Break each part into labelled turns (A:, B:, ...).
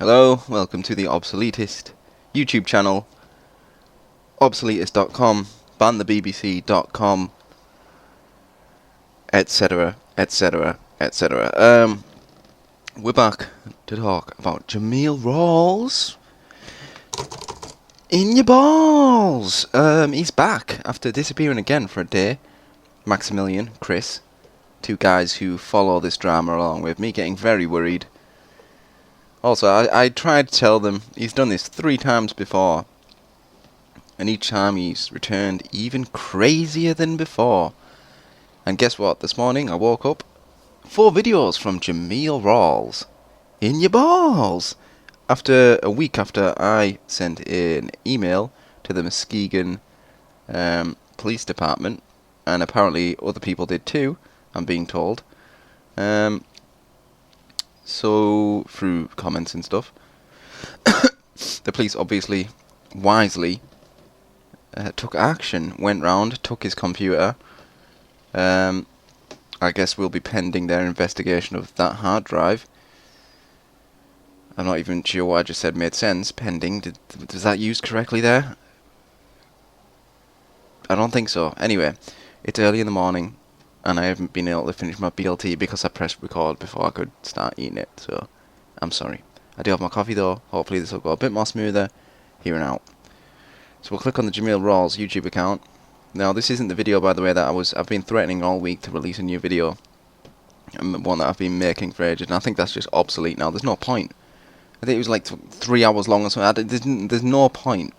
A: Hello, welcome to the Obsoletist YouTube channel, obsoletist.com, banthebbc.com, etc, etc, etc. We're back to talk about Jameel Rawls in your balls. He's back after disappearing again for a day. Maximilian, Chris, two guys who follow this drama along with me, getting very worried. Also, I tried to tell them he's done this 3 times before, and each time he's returned even crazier than before. And guess what? This morning I woke up, 4 videos from Jameel Rawls in your balls. After a week after I sent an email to the Muskegon police department, and apparently other people did too, I'm being told. So, through comments and stuff, the police obviously, wisely, took action, went round, took his computer. I guess we'll be pending their investigation of that hard drive. I'm not even sure what I just said made sense. Pending, was that used correctly there? I don't think so. Anyway, it's early in the morning, and I haven't been able to finish my BLT because I pressed record before I could start eating it, so I'm sorry. I do have my coffee though. Hopefully this will go a bit more smoother here and out. So we'll click on the Jameel Rawls YouTube account. Now this isn't the video, by the way, that I've been threatening all week to release a new video. One that I've been making for ages, and I think that's just obsolete now. There's no point. I think it was like 3 hours long or something. There's no point,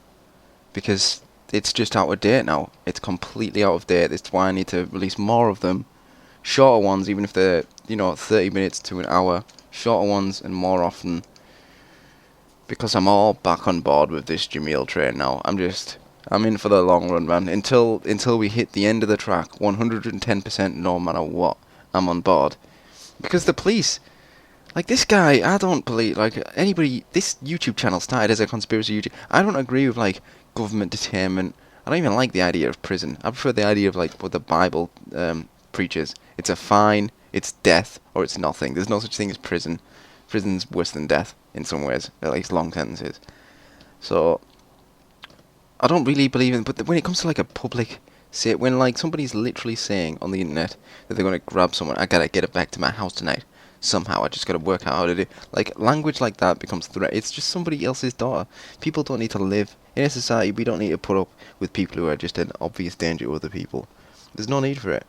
A: because it's just out of date now. It's completely out of date. That's why I need to release more of them. Shorter ones, even if they're, 30 minutes to an hour. Shorter ones and more often. Because I'm all back on board with this Jameel train now. I'm in for the long run, man. Until we hit the end of the track, 110% no matter what, I'm on board. Because the police, like this guy, I don't believe, like anybody, this YouTube channel started as a conspiracy YouTube. I don't agree with like government detainment. I don't even like the idea of prison. I prefer the idea of like what the Bible preaches. It's a fine, it's death, or it's nothing. There's no such thing as prison. Prison's worse than death in some ways, at least long sentences. So I don't really believe in, but when it comes to like a public when like somebody's literally saying on the internet that they're going to grab someone, I gotta get it back to my house tonight. Somehow, I just gotta work out how to do. Like language like that becomes threat. It's just somebody else's daughter. People don't need to live in a society. We don't need to put up with people who are just an obvious danger to other people. There's no need for it.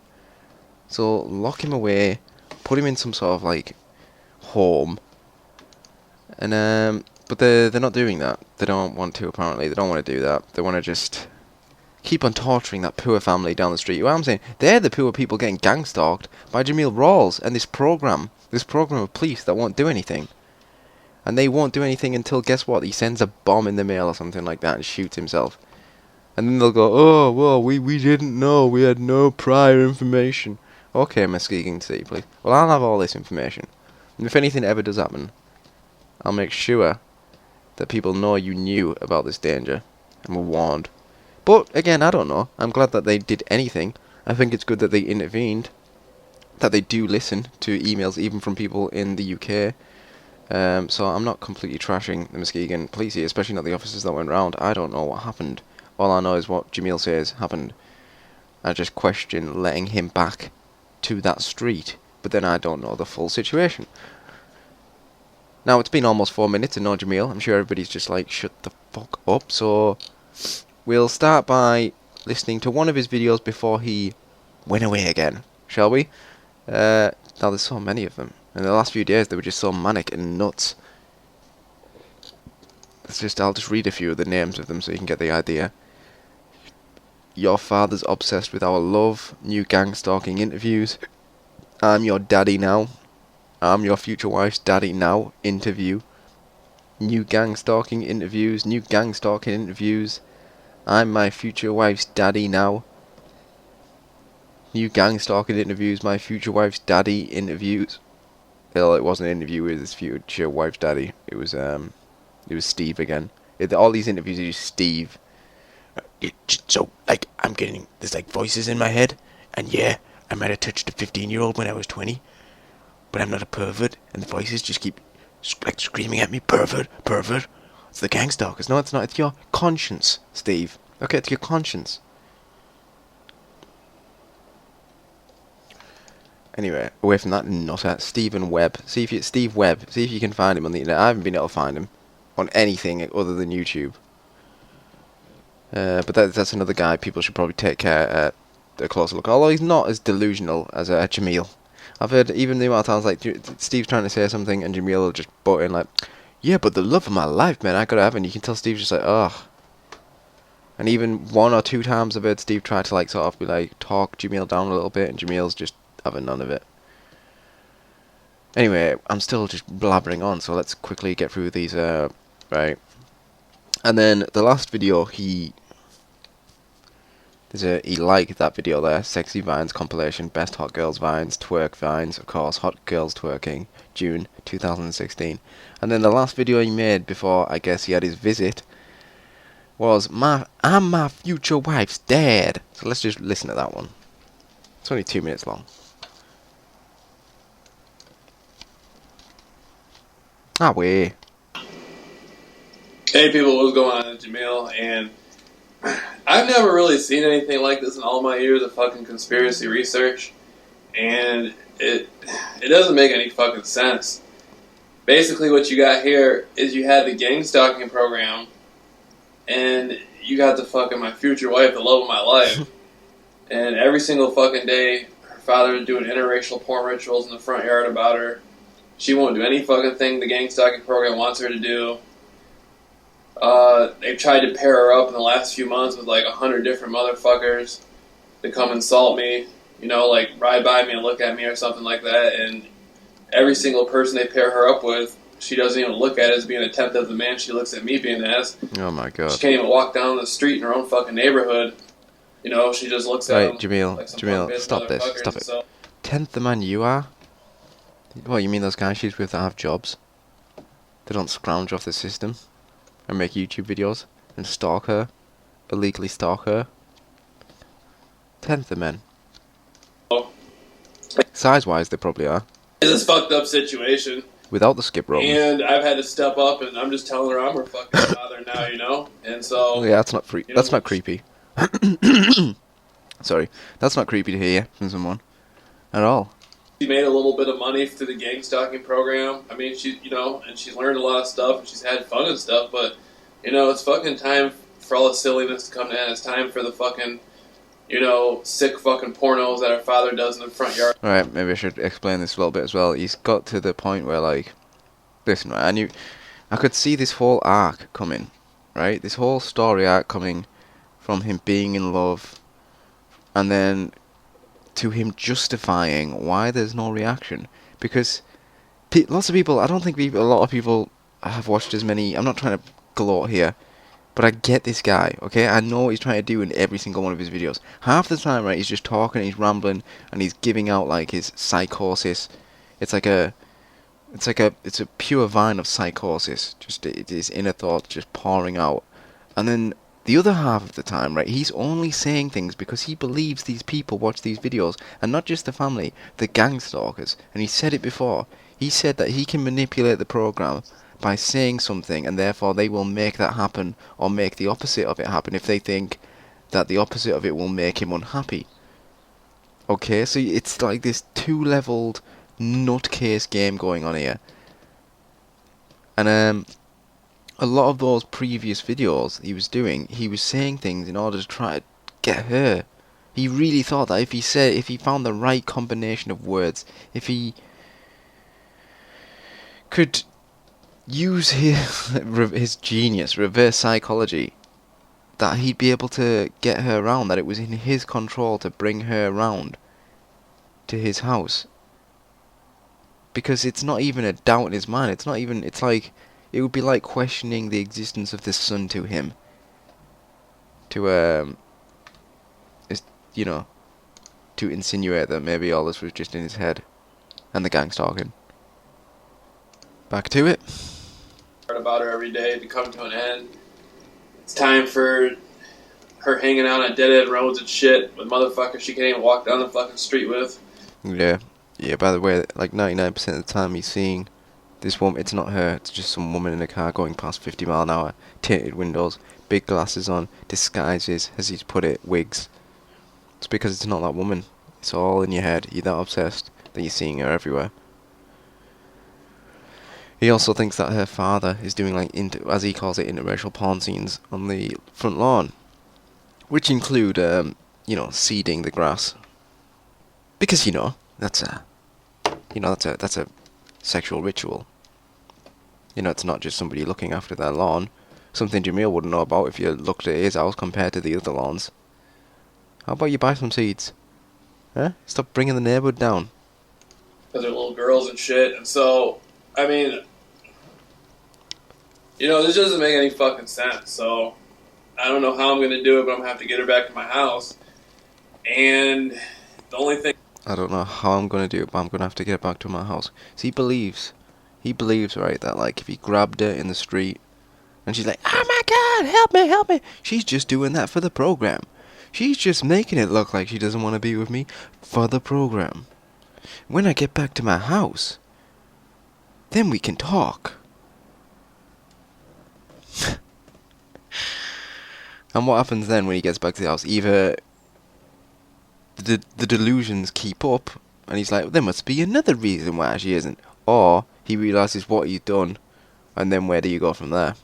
A: So lock him away, put him in some sort of like home, and but they're not doing that. They don't want to. Apparently, they don't want to do that. They want to just keep on torturing that poor family down the street. Well, I'm saying they're the poor people getting gang stalked by Jameel Rawls and this program of police that won't do anything. And they won't do anything until, guess what, he sends a bomb in the mail or something like that and shoots himself. And then they'll go, oh, well, we didn't know, we had no prior information. Okay, Muskegon City, please. Well, I'll have all this information. And if anything ever does happen, I'll make sure that people know you knew about this danger and were warned. But, again, I don't know. I'm glad that they did anything. I think it's good that they intervened. That they do listen to emails even from people in the UK. So I'm not completely trashing the Muskegon police here, especially not the officers that went round. I don't know what happened. All I know is what Jameel says happened. I just question letting him back to that street. But then I don't know the full situation. Now, it's been almost 4 minutes and no Jameel. I'm sure everybody's just like, shut the fuck up. So we'll start by listening to one of his videos before he went away again, shall we? Now there's so many of them. In the last few days they were just so manic and nuts. I'll just read a few of the names of them so you can get the idea. Your father's obsessed with our love. New gang stalking interviews. I'm your daddy now. I'm your future wife's daddy now. Interview. New gang stalking interviews. New gang stalking interviews. I'm my future wife's daddy now. New gang stalking interviews. My future wife's daddy interviews. Well, it wasn't an interview with his future wife's daddy. It was Steve again. All these interviews are just Steve. So, like, I'm getting, there's like voices in my head. And yeah, I might have touched a 15-year-old when I was 20. But I'm not a pervert. And the voices just keep like screaming at me, pervert, pervert. It's the gang stalkers. No, it's not. It's your conscience, Steve. Okay, it's your conscience. Anyway, away from that nutter, Stephen Webb. Steve Webb. See if you can find him on the internet. I haven't been able to find him on anything other than YouTube. But that's another guy people should probably take a closer look. Although he's not as delusional as Jameel. I've heard even the amount of times like Steve's trying to say something and Jameel will just butt in like, yeah, but the love of my life, man, I gotta have it. And you can tell Steve's just like, ugh. And even 1 or 2 times I've heard Steve try to like sort of be like talk Jameel down a little bit, and Jameel's just having none of it. Anyway, I'm still just blabbering on, so let's quickly get through these. Right. And then the last video, he liked that video there, Sexy Vines compilation, best hot girls vines, twerk vines, of course, hot girls twerking, June 2016. And then the last video he made before, I guess he had his visit, was I'm my future wife's dad. So let's just listen to that one. It's only 2 minutes long. Ah, way.
B: Hey people, what's going on? It's Jameel, and I've never really seen anything like this in all my years of fucking conspiracy research, and it doesn't make any fucking sense. Basically what you got here is you had the gang stalking program, and you got the fucking my future wife, the love of my life, and every single fucking day her father is doing interracial porn rituals in the front yard about her. She won't do any fucking thing the gang stalking program wants her to do. They've tried to pair her up in the last few months with like 100 different motherfuckers to come insult me, you know, like ride by me and look at me or something like that. And every single person they pair her up with, she doesn't even look at as being a tenth of the man she looks at me being as.
A: Oh my god.
B: She can't even walk down the street in her own fucking neighborhood. You know, she just looks at them.
A: Jameel,
B: like some
A: Jameel, stop this, stop it.
B: So,
A: 10th the man you are? What, you mean those guys she's with that have jobs? They don't scrounge off the system and make YouTube videos and stalk her, illegally stalk her? 10th the men. Size-wise, they probably are.
B: it's this fucked up situation.
A: Without the skip rope.
B: And I've had to step up, and I'm just telling her I'm her fucking father now, you know? And so...
A: Yeah, that's not free. That's not creepy. Sorry. That's not creepy to hear from someone. At all.
B: She made a little bit of money through the gang stalking program. I mean, she, you know, and she's learned a lot of stuff, and she's had fun and stuff, but, you know, it's fucking time for all the silliness to come to end. It's time for the fucking, you know, sick fucking pornos that her father does in the front yard.
A: Alright, maybe I should explain this a little bit as well. He's got to the point where, like, listen, right, I could see this whole arc coming, right? This whole story arc coming from him being in love, and then to him justifying why there's no reaction. Because lots of people, I don't think a lot of people have watched as many, I'm not trying to gloat here, but I get this guy, okay? I know what he's trying to do in every single one of his videos. Half the time, right, he's just talking, he's rambling, and he's giving out, like, his psychosis. It's a pure vine of psychosis. Just his inner thoughts just pouring out. And then the other half of the time, right, he's only saying things because he believes these people watch these videos, and not just the family, the gang stalkers. And he said it before. He said that he can manipulate the program by saying something, and therefore they will make that happen, or make the opposite of it happen if they think that the opposite of it will make him unhappy. Okay, so it's like this two-leveled nutcase game going on here. And a lot of those previous videos he was doing, he was saying things in order to try to get her. He really thought that if he found the right combination of words, if he could use his genius, reverse psychology, that he'd be able to get her around, that it was in his control to bring her around to his house. Because it's not even a doubt in his mind, it's like, it would be like questioning the existence of the sun to him. To, to insinuate that maybe all this was just in his head. And the gang stalking. Back to it.
B: About her every day to come to an end. It's time for her hanging out on dead-end roads and shit with motherfuckers she can't even walk down the fucking street with.
A: Yeah. Yeah, by the way, like 99% of the time he's seeing This woman, it's not her, it's just some woman in a car going past 50 mile an hour, tinted windows, big glasses on, disguises, as he's put it, wigs. It's because it's not that woman. It's all in your head. You're that obsessed that you're seeing her everywhere. He also thinks that her father is doing, like, as he calls it, interracial porn scenes on the front lawn. Which include, seeding the grass. Because, that's a sexual ritual. It's not just somebody looking after their lawn. Something Jameel wouldn't know about if you looked at his house compared to the other lawns. How about you buy some seeds? Huh? Stop bringing the neighborhood down.
B: Because they're little girls and shit. And so, I mean, this doesn't make any fucking sense. So, I don't know how I'm going to do it, but I'm going to have to get her back to my house. And the only thing...
A: I don't know how I'm going to do it, but I'm going to have to get her back to my house. So he believes, right, that, like, if he grabbed her in the street, and she's like, oh my god, help me, she's just doing that for the program. She's just making it look like she doesn't want to be with me for the program. When I get back to my house, then we can talk. And what happens then when he gets back to the house? Either the delusions keep up, and he's like, there must be another reason why she isn't. Or he realises what he's done, and then where do you go from there?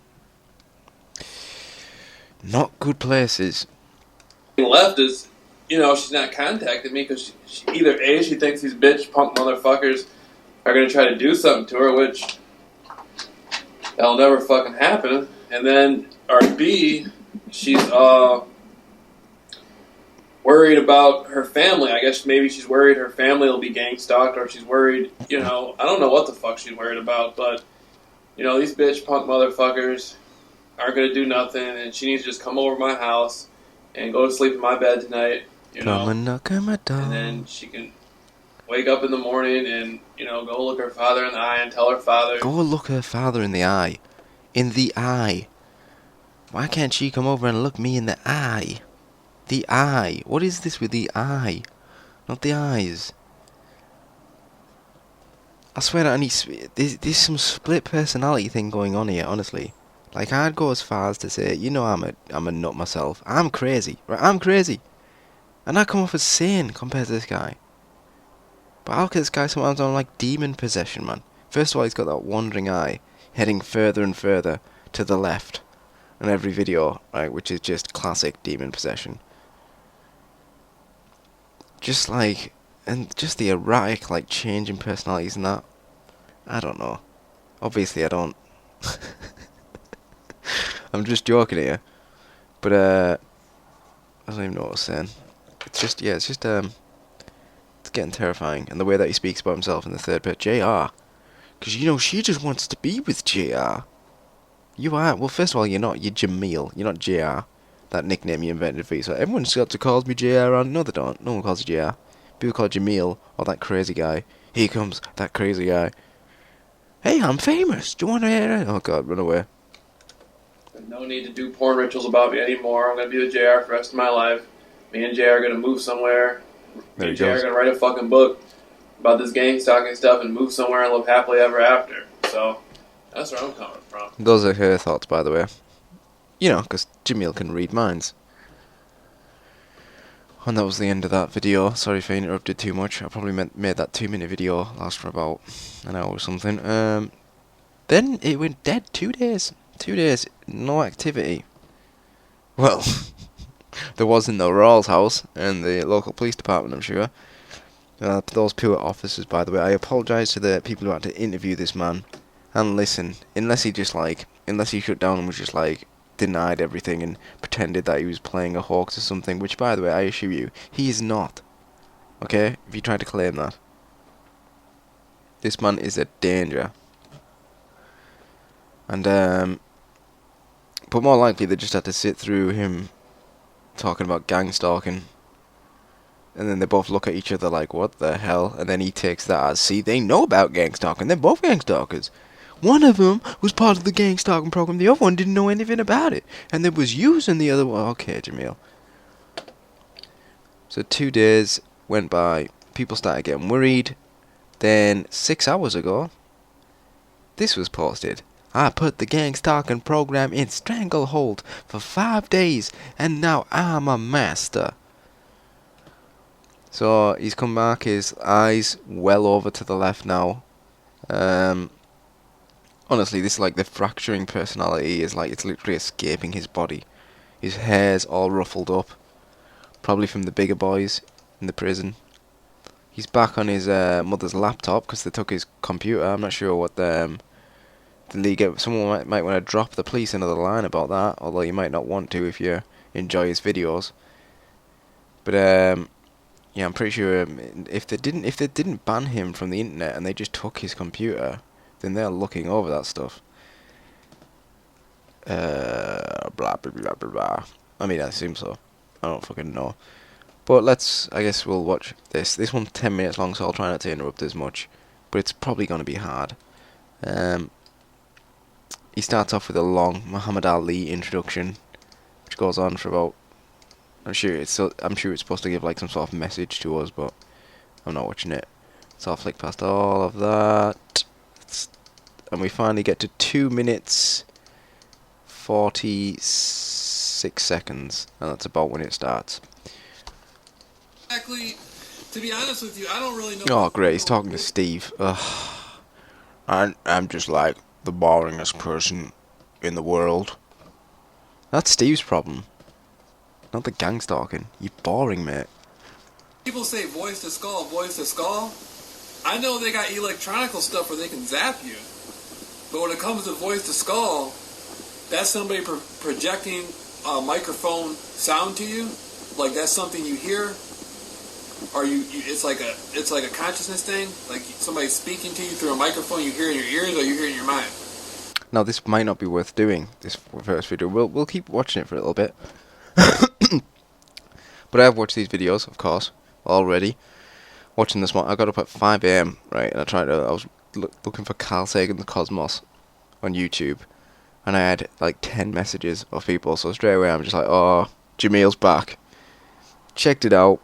A: Not good places.
B: Left is, she's not contacting me because she either A, she thinks these bitch punk motherfuckers are going to try to do something to her, which that'll never fucking happen, and then, or B, she's worried about her family. I guess maybe she's worried her family will be gang stalked, or she's worried, I don't know what the fuck she's worried about, but, these bitch punk motherfuckers aren't going to do nothing, and she needs to just come over to my house and go to sleep in my bed tonight,
A: Come and knock on my door.
B: And then she can wake up in the morning and, go look her father in the eye and tell her father.
A: Go look her father in the eye. In the eye. Why can't she come over and look me in the eye? The eye. What is this with the eye? Not the eyes. I swear that there's some split personality thing going on here, honestly. Like, I'd go as far as to say, I'm a nut myself. I'm crazy, right? I'm crazy. And I come off as sane compared to this guy. But I look at this guy sometimes on, like, demon possession, man. First of all, he's got that wandering eye, heading further and further to the left in every video, right, which is just classic demon possession. Just the erratic, like, change in personalities and that. I don't know. Obviously, I don't. I'm just joking here. But, I don't even know what I was saying. It's getting terrifying. And the way that he speaks about himself in the third bit, JR. Because, she just wants to be with JR. You are. Well, first of all, you're not. You're Jameel. You're not JR. That nickname you invented for yourself. Everyone's got to call me JR around. No, they don't. No one calls you JR. People call Jameel, or that crazy guy. Here comes that crazy guy. Hey, I'm famous. Do you want to hear it? Oh, God, run away.
B: No need to do porn rituals about me anymore. I'm going to be with JR for the rest of my life. Me and JR are going to move somewhere. Me and JR are going to write a fucking book about this gang stalking stuff and move somewhere and live happily ever after. So, that's where I'm coming from.
A: Those are her thoughts, by the way. Because Jameel can read minds. And that was the end of that video. Sorry if I interrupted too much. I probably made that 2-minute video last for about an hour or something. Then it went dead 2 days. 2 days, no activity. Well, there was in the Rawls house and the local police department, I'm sure. Those poor officers, by the way. I apologise to the people who had to interview this man. And listen, unless he shut down and was just like, denied everything and pretended that he was playing a hoax or something, which, by the way, I assure you, he is not. Okay? If you try to claim that. This man is a danger. And, but more likely they just had to sit through him talking about gang stalking. And then they both look at each other like, what the hell? And then he takes that as, see, they know about gang stalking. They're both gang stalkers. One of them was part of the gang stalking program. The other one didn't know anything about it. And there was using the other one. Okay, Jameel. So 2 days went by. People started getting worried. Then 6 hours ago, This was posted. I put the gang stalking program in stranglehold for 5 days, and now I'm a master. So he's come back, his eyes well over to the left now. Honestly, this is like the fracturing personality is like it's literally escaping his body. His hair's all ruffled up, probably from the bigger boys in the prison. He's back on his mother's laptop because they took his computer. I'm not sure what the league. Someone might want to drop the police another line about that, although you might not want to if you enjoy his videos. But yeah, I'm pretty sure if they didn't ban him from the internet and they just took his computer, then they're looking over that stuff. Blah blah blah blah blah. I mean, I assume so. I don't fucking know. But I guess we'll watch this. This one's 10 minutes long, so I'll try not to interrupt as much. But it's probably going to be hard. He starts off with a long Muhammad Ali introduction, which goes on for about. I'm sure it's supposed to give like some sort of message to us, but I'm not watching it. So I'll flick past all of that, and we finally get to 2 minutes 46 seconds, and that's about when it starts.
B: Exactly. To be honest with you, I don't really know.
A: Oh, great! He's talking to Steve. Ugh. I'm just like the boringest person in the world. That's Steve's problem, not the gang stalking. You're boring, mate.
B: People say voice to skull, voice to skull. I know they got electronical stuff where they can zap you, but when it comes to voice to skull, that's somebody projecting a microphone sound to you. Like that's something you hear. Or it's like a consciousness thing. Like somebody speaking to you through a microphone, you hear in your ears, or you hear in your mind.
A: Now this might not be worth doing. This first video, we'll keep watching it for a little bit. But I've watched these videos, of course, already. Watching this one, I got up at 5 AM, right, and I was looking for Carl Sagan's Cosmos on YouTube, and I had like 10 messages of people. So straight away, I'm just like, oh, Jameel's back. Checked it out.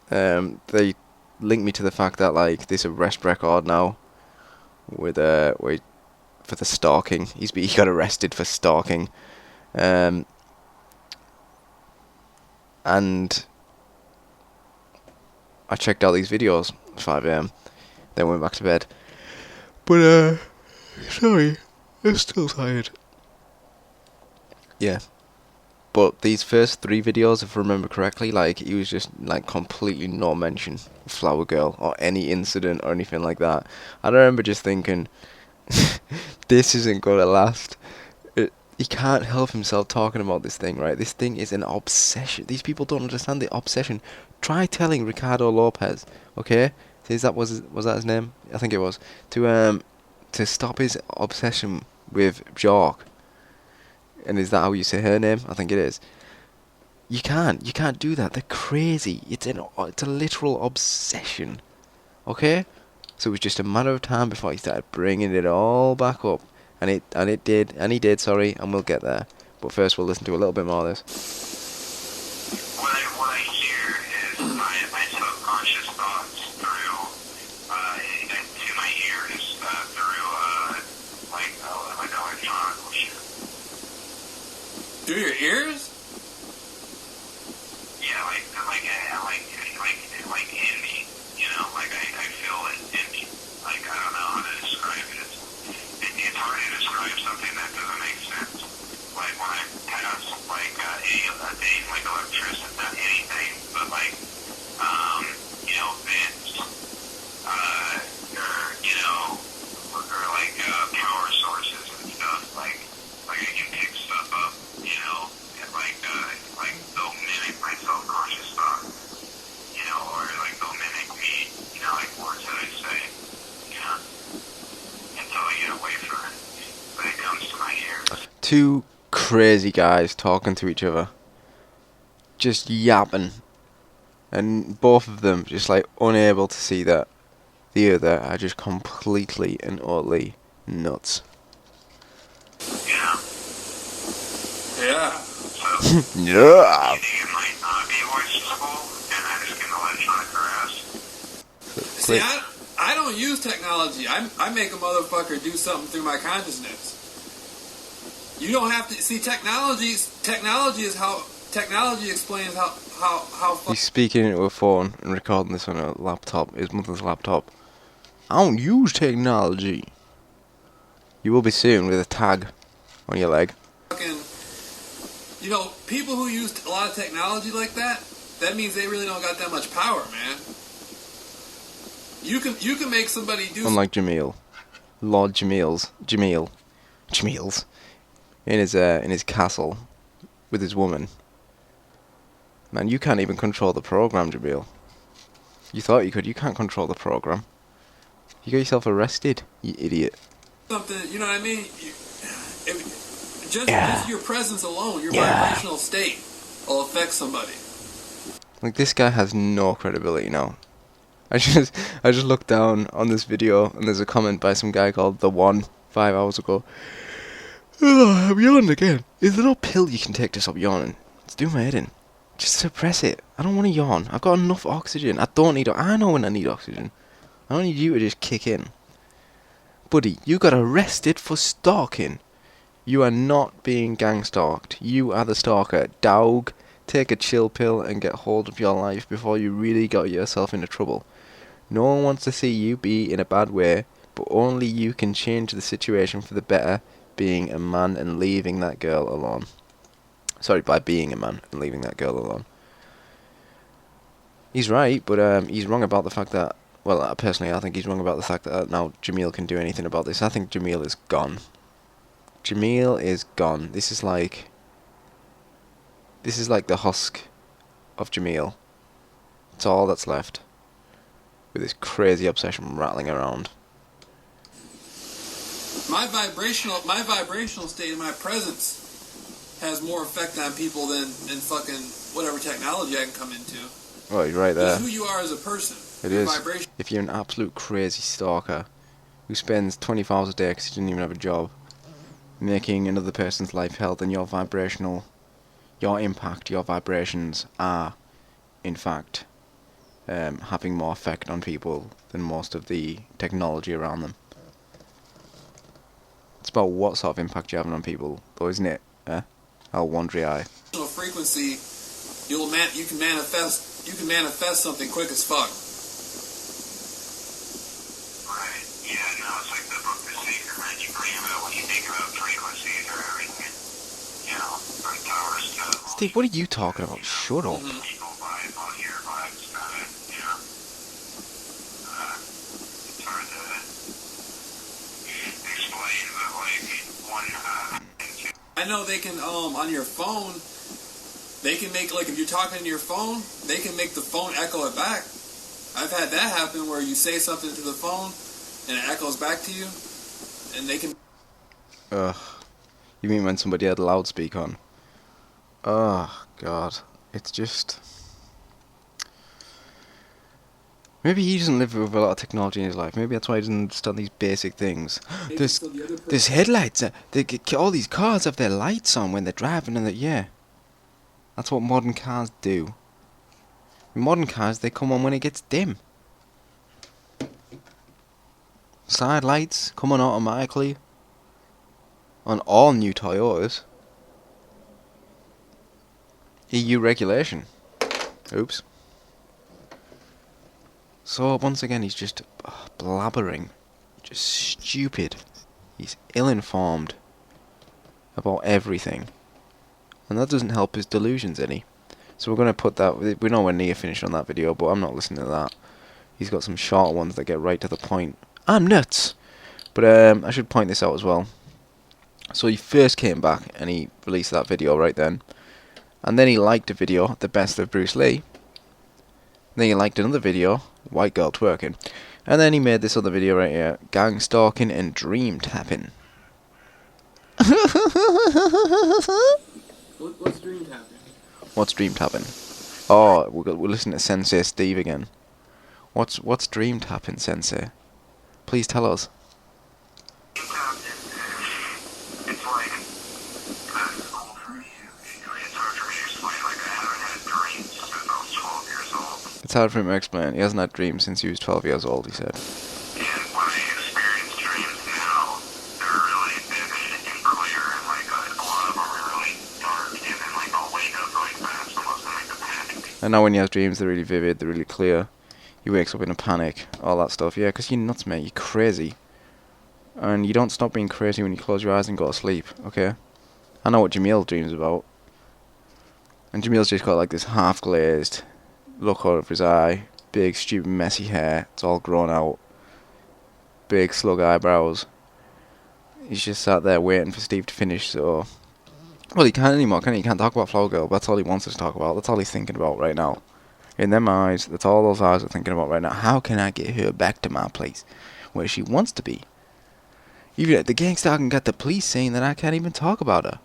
A: They linked me to the fact that like this arrest record now with for the stalking. He got arrested for stalking, and I checked out these videos at 5 AM. Then went back to bed. But sorry, I'm still tired. Yeah. But these first 3 videos, if I remember correctly, like, he was just, like, completely no mention of Flower Girl or any incident or anything like that. I remember just thinking, this isn't going to last. He can't help himself talking about this thing, right? This thing is an obsession. These people don't understand the obsession. Try telling Ricardo Lopez, okay? Was that his name? I think it was. To stop his obsession with Bjork. And is that how you say her name? I think it is. You can't do that. They're crazy. It's a literal obsession. Okay? So it was just a matter of time before he started bringing it all back up. And he did, sorry, and we'll get there. But first we'll listen to a little bit more of this.
C: What I hear is my subconscious thoughts through to my ears through like electronic shit.
B: Through your ears?
C: Yeah, like in me, you know, like I feel it in me. Like I don't know how to describe it. It's hard to describe something that doesn't make sense. Like when I pass like a thing like electricity, not anything, but like you know, vents, or you know, or like power sources and stuff. Like I can pick stuff up, you know, and like they'll mimic my self-conscious thoughts, you know, or like they'll mimic me, you know, like words that I say, you know, until I get away from it. But it comes to my ears.
A: 2 crazy guys talking to each other, just yapping, and both of them just like unable to see that the other are just completely and utterly nuts.
C: Yeah.
B: Yeah.
C: So,
A: Yeah.
C: you think it might not be voice to school, and I'm just gonna let John harass?
B: See, I don't don't use technology. I make a motherfucker do something through my consciousness. You don't have to see technology is how technology explains how.
A: He's speaking into a phone and recording this on a laptop, his mother's laptop. I don't use technology. You will be soon with a tag on your leg.
B: Fucking, you know, people who use a lot of technology like that means they really don't got that much power, man. You can make somebody do.
A: Unlike Jameel, Lord Jameel, in his castle with his woman. Man, you can't even control the program, Jameel. You thought you could. You can't control the program. You got yourself arrested, you idiot.
B: Something, you know what I mean? Just your presence alone, your vibrational state, will affect somebody.
A: Like, this guy has no credibility now. I just looked down on this video and there's a comment by some guy called The One 5 hours ago. Oh, I'm yawning again. Is there no pill you can take to stop yawning? It's doing my head in. Just suppress it. I don't want to yawn. I've got enough oxygen. I know when I need oxygen. I don't need you to just kick in. Buddy, you got arrested for stalking. You are not being gang stalked. You are the stalker. Dog, take a chill pill and get hold of your life before you really got yourself into trouble. No one wants to see you be in a bad way, but only you can change the situation for the better, being a man and leaving that girl alone. Sorry, by being a man and leaving that girl alone. He's right, but he's wrong about the fact that, well, personally, I think he's wrong about the fact that now Jameel can do anything about this. I think Jameel is gone. Jameel is gone. This is like the husk of Jameel. It's all that's left. With this crazy obsession rattling around.
B: My vibrational state and my presence has more effect on people than fucking whatever technology I can come into.
A: Oh, you're right there.
B: It's who you are as a person.
A: It is. If you're an absolute crazy stalker who spends 24 hours a day because you didn't even have a job, making another person's life hell, then your impact, your vibrations are, in fact, having more effect on people than most of the technology around them. It's about what sort of impact you're having on people, though, isn't it? I'll wonder eye.
B: Frequency, you can manifest something quick as fuck.
C: Right. Yeah, no, it's like the book The Secret, man. You dream about when you think about frequencies or everything, you know, from power stuff.
A: Steve, what are you talking about? Shut up.
C: People vibe on your vibes, kind of, you know. It's hard to explain, but like one.
B: I know they can on your phone. They can make, like, if you're talking to your phone, they can make the phone echo it back. I've had that happen where you say something to the phone and it echoes back to you, and they can.
A: Ugh. You mean when somebody had a loudspeaker on? Oh, God. It's just. Maybe he doesn't live with a lot of technology in his life. Maybe that's why he doesn't understand these basic things. There's headlights. All these cars have their lights on when they're driving, and yeah. That's what modern cars do. In modern cars, they come on when it gets dim. Side lights come on automatically on all new Toyotas. EU regulation. Oops. So once again, he's just blabbering. Just stupid. He's ill-informed about everything. And that doesn't help his delusions any. So we're going to put that. We're nowhere near finished on that video, but I'm not listening to that. He's got some short ones that get right to the point. I'm nuts! But I should point this out as well. So he first came back and he released that video right then. And then he liked a video, The Best of Bruce Lee. Then he liked another video, White Girl Twerking. And then he made this other video right here, Gang Stalking and Dream Tapping.
B: What's dream tapping?
A: What's dream tapping? Oh, we're listening to Sensei Steve again. What's dream tapping, Sensei? Please tell us.
C: It's like, it's hard for me to explain, like I haven't had dreams since I was 12 years old.
A: It's hard for him to explain. He hasn't had dreams since he was 12 years old, he said.
C: Yeah,
A: And now when he has dreams, they're really vivid, they're really clear. He wakes up in a panic, all that stuff. Yeah, 'cause you're nuts, mate. You're crazy. And you don't stop being crazy when you close your eyes and go to sleep, okay? I know what Jameel dreams about. And Jameel's just got like this half-glazed look out of his eye. Big, stupid, messy hair. It's all grown out. Big, slug eyebrows. He's just sat there waiting for Steve to finish, so... Well, he can't anymore, can he? He can't talk about Flower Girl. That's all he wants us to talk about. That's all he's thinking about right now. In them eyes, that's all those eyes are thinking about right now. How can I get her back to my place, where she wants to be? Even the gangster can get the police saying that I can't even talk about her.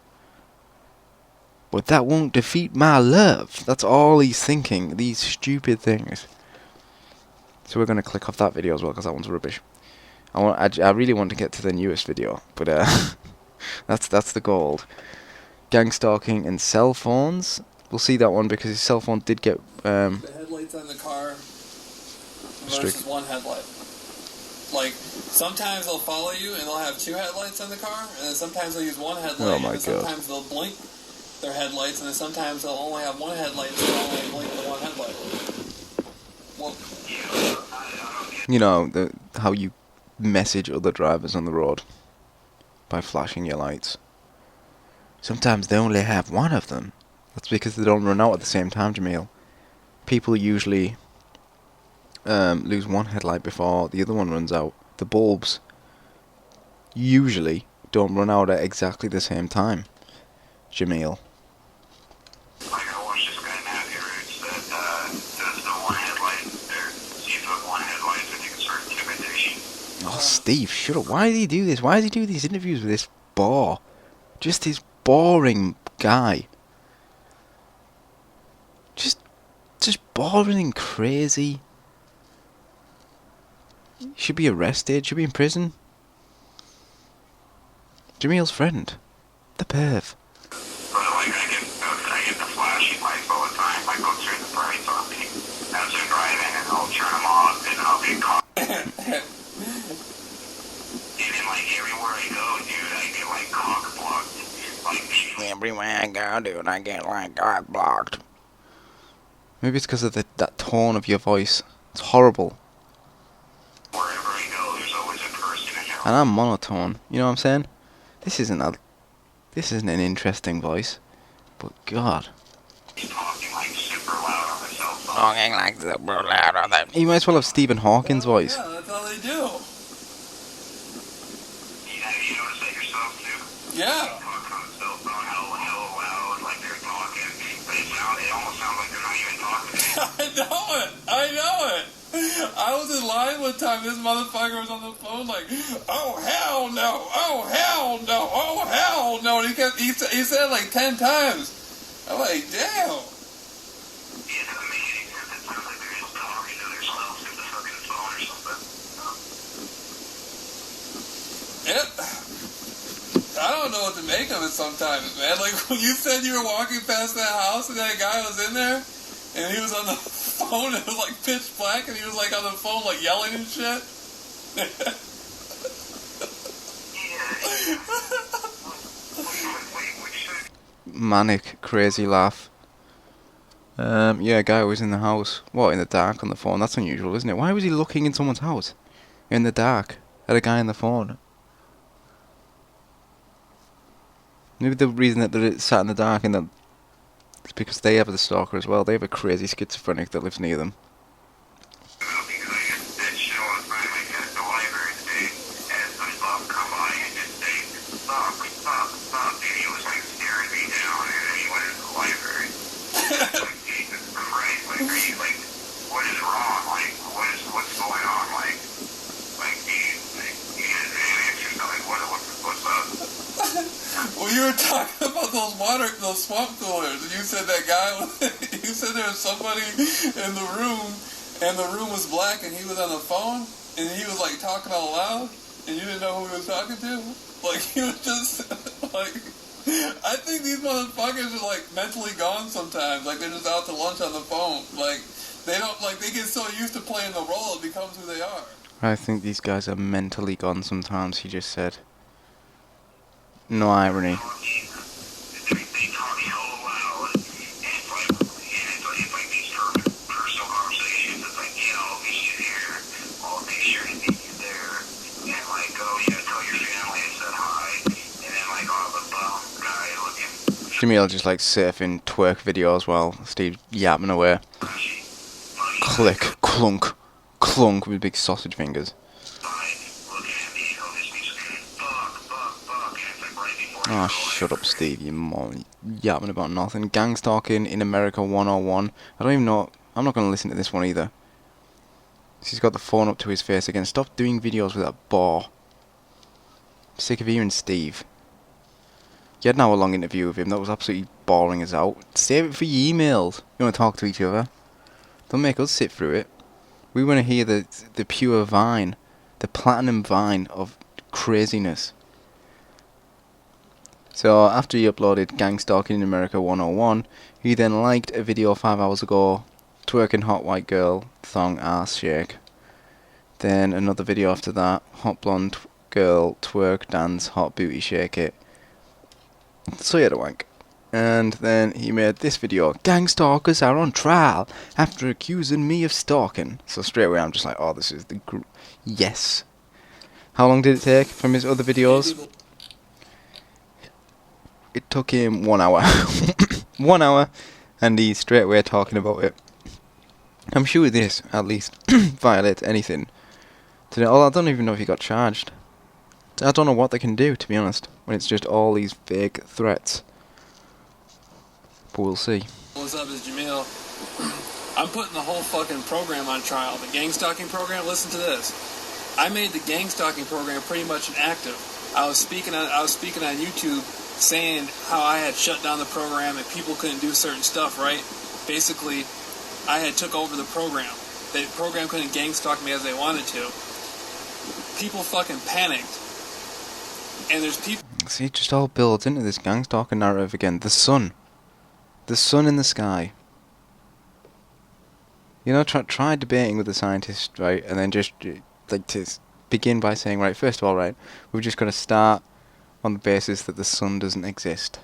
A: But that won't defeat my love. That's all he's thinking. These stupid things. So we're gonna click off that video as well, because that one's rubbish. I really want to get to the newest video, but that's the gold. Gang stalking and cell phones. We'll see that one because his cell phone did get
B: The headlights on the car versus
A: strict.
B: one headlight. Like, sometimes they'll follow you and they'll have two headlights on the car, and then sometimes they'll use one headlight,
A: Oh my
B: and then sometimes they'll blink their headlights, and then sometimes they'll only have one headlight, so they'll only blink the one headlight. Well,
A: You know, how you message other drivers on the road by flashing your lights. Sometimes they only have one of them. That's because they don't run out at the same time, Jameel. People usually lose one headlight before the other one runs out. The bulbs usually don't run out at exactly the same time, Jameel.
C: Like I watched this guy Matthew Roots that does the one headlight there. See if the one headlight I think it's sort of intimidation.
A: Oh, Steve, shut up. Why does he do this? Why does he do these interviews with this bore? Just this boring guy. Just boring and crazy. Should be arrested, should be in prison. Jameel's friend. The perv.
C: But like I get the flashing lights all the time. Like go turn the brights on me as they're driving, and I'll turn them off, and I'll get caught. And then like everywhere I go, dude, I get like cock blocked. Like
A: Everywhere I go, dude, I get like cock blocked. Maybe it's because of that tone of your voice. It's horrible.
C: wherever I go, there's always a person in there.
A: And I'm monotone. You know what I'm saying? This isn't an interesting voice. But God.
C: Talking like super loud on the cell phone.
A: Talking like super loud on that. You might as well have Stephen Hawking's voice.
B: yeah, that's all they do.
C: Yeah, you notice that yourself too?
B: Yeah.
C: Talk on the cell phone, hell loud, like they're talking. But it almost sounds like they're not even talking to you.
B: I know it. I was in line one time. This motherfucker was on the phone like, "Oh hell no! Oh hell no! Oh hell no!" And he said it like 10 times. I'm like, damn.
C: It doesn't make any sense. It sounds like they're just talking to themselves through the fucking phone or something.
B: Yep. I don't know what to make of it sometimes, man. Like when you said you were walking past that house and that guy was in there, and he was on the phone. It was like pitch black, and he was like on the phone, like yelling and shit.
A: Manic, crazy laugh. Yeah, a guy was in the house. What, in the dark on the phone? That's unusual, isn't it? Why was he looking in someone's house? In the dark. At a guy on the phone. Maybe the reason that it sat in the dark and that it's because they have the stalker as well. They have a crazy schizophrenic that lives near them.
B: Well, you were talking about those swamp coolers, and you said that guy, you said there was somebody in the room, and the room was black, and he was on the phone, and he was like talking all loud, and you didn't know who he was talking to. Like he was just like, I think these motherfuckers are like mentally gone sometimes. Like they're just out to lunch on the phone. Like they don't they get so used to playing the role, it becomes who they are.
A: I think these guys are mentally gone sometimes, he just said. No irony.
C: They talk so loud, and it's like these
A: Jameel just like surfing twerk videos while Steve yapping away. Click, clunk, clunk with big sausage fingers. Oh, shut up, Steve, you mom. Yapping about nothing. Gang stalking in America 101. I don't even know. I'm not going to listen to this one either. He's got the phone up to his face again. Stop doing videos with that bore. I'm sick of hearing Steve. You had an hour-long interview with him. That was absolutely boring as out. Save it for your emails. You want to talk to each other? Don't make us sit through it. We want to hear the pure vine. The platinum vine of craziness. So, after he uploaded Gang Stalking in America 101, he then liked a video 5 hours ago, twerking hot white girl, thong ass shake. Then another video after that, hot blonde girl, twerk, dance, hot booty shake it. So he had a wank. And then he made this video, gang stalkers are on trial after accusing me of stalking. So straight away I'm just like, oh, this is the yes. How long did it take from his other videos? It took him 1 hour. 1 hour, and he's straight away talking about it. I'm sure this, at least, violates anything. Today, I don't even know if he got charged. I don't know what they can do, to be honest, when it's just all these fake threats. But we'll see.
B: What's up, is Jameel. I'm putting the whole fucking program on trial. The gang stalking program, listen to this. I made the gang stalking program pretty much inactive. I was speaking on YouTube saying how I had shut down the program and people couldn't do certain stuff, right? Basically, I had took over the program. The program couldn't gang stalk me as they wanted to. People fucking panicked. And there's people...
A: See, it just all builds into this gang stalking narrative again. The sun. The sun in the sky. You know, try debating with the scientists, right? And then just, like, to begin by saying, right, first of all, right, we've just got to start on the basis that the sun doesn't exist.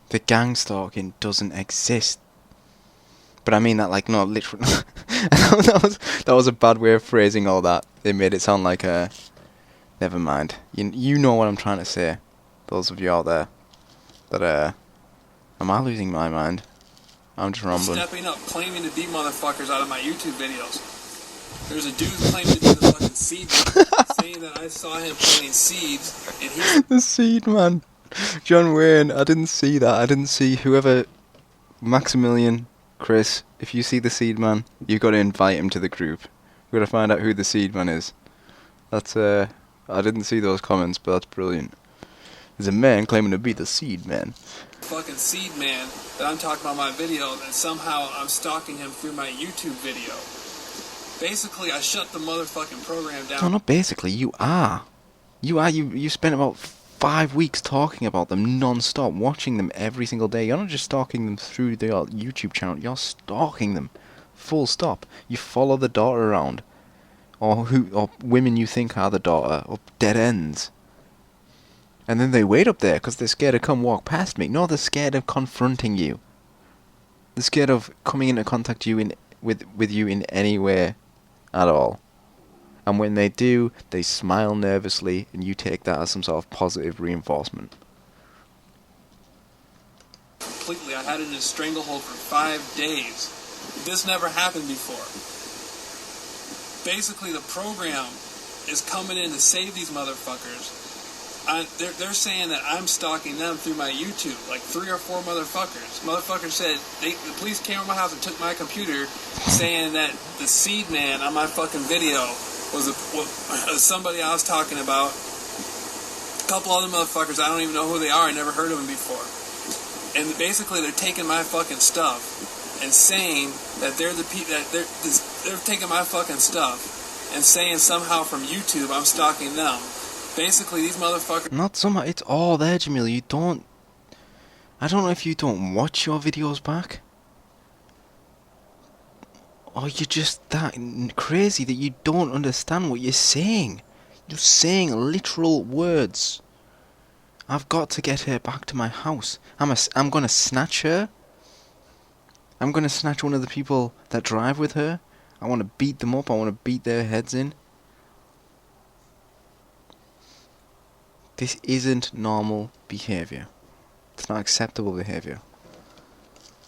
A: The gang stalking doesn't exist. But I mean that, like, not literally. that was a bad way of phrasing all that. It made it sound like a... Never mind. You know what I'm trying to say. Those of you out there. That, am I losing my mind? I'm just rambling.
B: Stepping up, claiming to be motherfuckers out of my YouTube videos. There's a dude claiming to be the fucking seed man, saying that I saw him planting seeds, and he's...
A: The seed man. John Wayne, I didn't see that. I didn't see whoever... Maximilian, Chris, if you see the seed man, you've got to invite him to the group. We've got to find out who the seed man is. That's, I didn't see those comments, but that's brilliant. There's a man claiming to be the seed man.
B: Fucking seed man that I'm talking about in my video, and somehow I'm stalking him through my YouTube video. Basically, I shut the motherfucking program down.
A: No, not basically, you are. You spent about 5 weeks talking about them non-stop, watching them every single day. You're not just stalking them through their YouTube channel, you're stalking them. Full stop. You follow the daughter around. Or women you think are the daughter, or dead ends. And then they wait up there because they're scared to come walk past me. No, they're scared of confronting you. They're scared of coming into contact with you in any way at all. And when they do, they smile nervously, and you take that as some sort of positive reinforcement.
B: Completely, I had it in a stranglehold for 5 days. This never happened before. Basically, the program is coming in to save these motherfuckers. They're saying that I'm stalking them through my YouTube, like 3 or 4 motherfuckers. Motherfuckers said, the police came to my house and took my computer, saying that the seed man on my fucking video was somebody I was talking about. A couple other motherfuckers, I don't even know who they are, I never heard of them before. And basically they're taking my fucking stuff and saying that they're taking my fucking stuff and saying somehow from YouTube I'm stalking them. Basically, these motherfuckers...
A: Not somehow, it's all there, Jameel. You don't... I don't know if you don't watch your videos back. Or you're just that crazy that you don't understand what you're saying. You're saying literal words. I've got to get her back to my house. I'm gonna snatch her. I'm gonna snatch one of the people that drive with her. I want to beat them up. I want to beat their heads in. This isn't normal behaviour. It's not acceptable behaviour.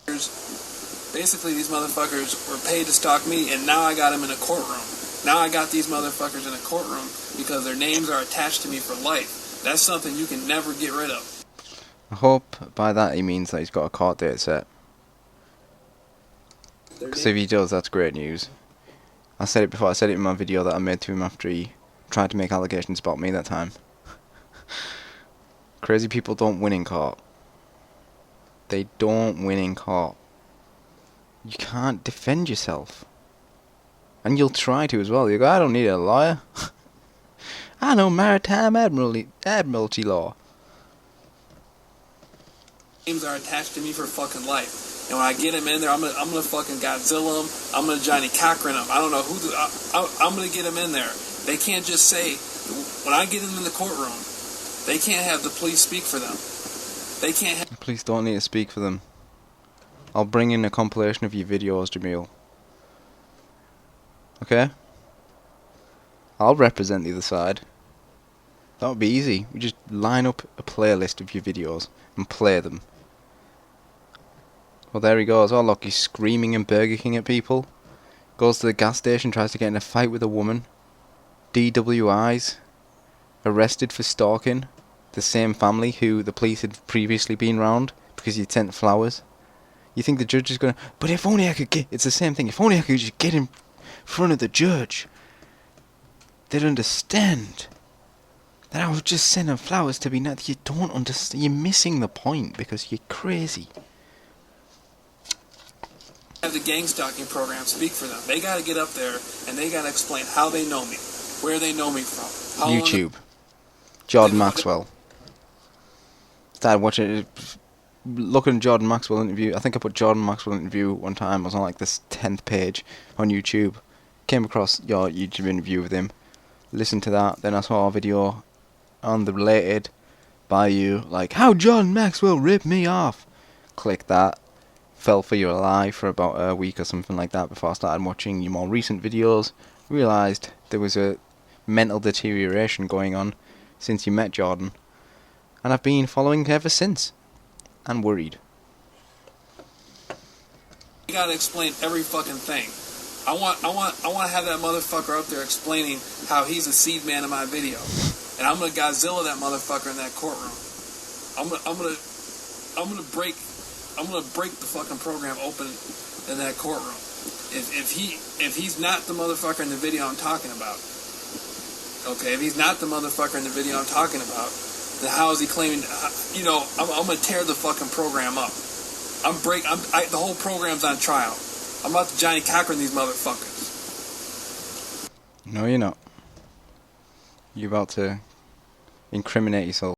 B: Basically, these motherfuckers were paid to stalk me, and now I got them in a courtroom. Now I got these motherfuckers in a courtroom because their names are attached to me for life. That's something you can never get rid of.
A: I hope by that he means that he's got a court date set. Because if he does, that's great news. I said it before, I said it in my video that I made to him after he tried to make allegations about me that time. Crazy people don't win in court. They don't win in court. You can't defend yourself. And you'll try to as well. You go, I don't need a lawyer. I know maritime admiralty law.
B: Names are attached to me for fucking life. And when I get him in there, I'm gonna fucking Godzilla him. I'm gonna Johnny Cochran him. I don't know who. I'm gonna get him in there. They can't just say, when I get them in the courtroom, they can't have the police speak for them. They can't have...
A: The police don't need to speak for them. I'll bring in a compilation of your videos, Jameel. Okay? I'll represent the other side. That would be easy. We just line up a playlist of your videos and play them. Well, there he goes. Oh, look, he's screaming and Burger King at people. Goes to the gas station, tries to get in a fight with a woman. DWIs. Arrested for stalking the same family who the police had previously been round because he'd sent flowers. You think the judge is going to... But if only I could get... It's the same thing. If only I could just get in front of the judge, they'd understand that I was just sending flowers to be nice. You don't understand. You're missing the point because you're crazy.
B: Have the gang stalking program speak for them. They got to get up there and they got to explain how they know me, where they know me from. How
A: YouTube. Jordan Maxwell. Started watching it. Looking at Jordan Maxwell interview. I think I put Jordan Maxwell interview one time. I was on like this 10th page on YouTube. Came across your YouTube interview with him. Listened to that. Then I saw a video on the related by you. Like, how Jordan Maxwell ripped me off. Click that. Fell for your lie for about a week or something like that before I started watching your more recent videos. Realised there was a mental deterioration going on since you met Jordan. And I've been following ever since. And worried.
B: You gotta explain every fucking thing. I want to have that motherfucker up there explaining how he's a seed man in my video, and I'm gonna Godzilla that motherfucker in that courtroom. I'm gonna break the fucking program open in that courtroom. If he's not the motherfucker in the video I'm talking about, okay, if he's not the motherfucker in the video I'm talking about, then how is he claiming? You know, I'm gonna tear the fucking program up. The whole program's on trial. I'm about to Johnny Cochran these motherfuckers.
A: No, you're not. You're about to incriminate yourself.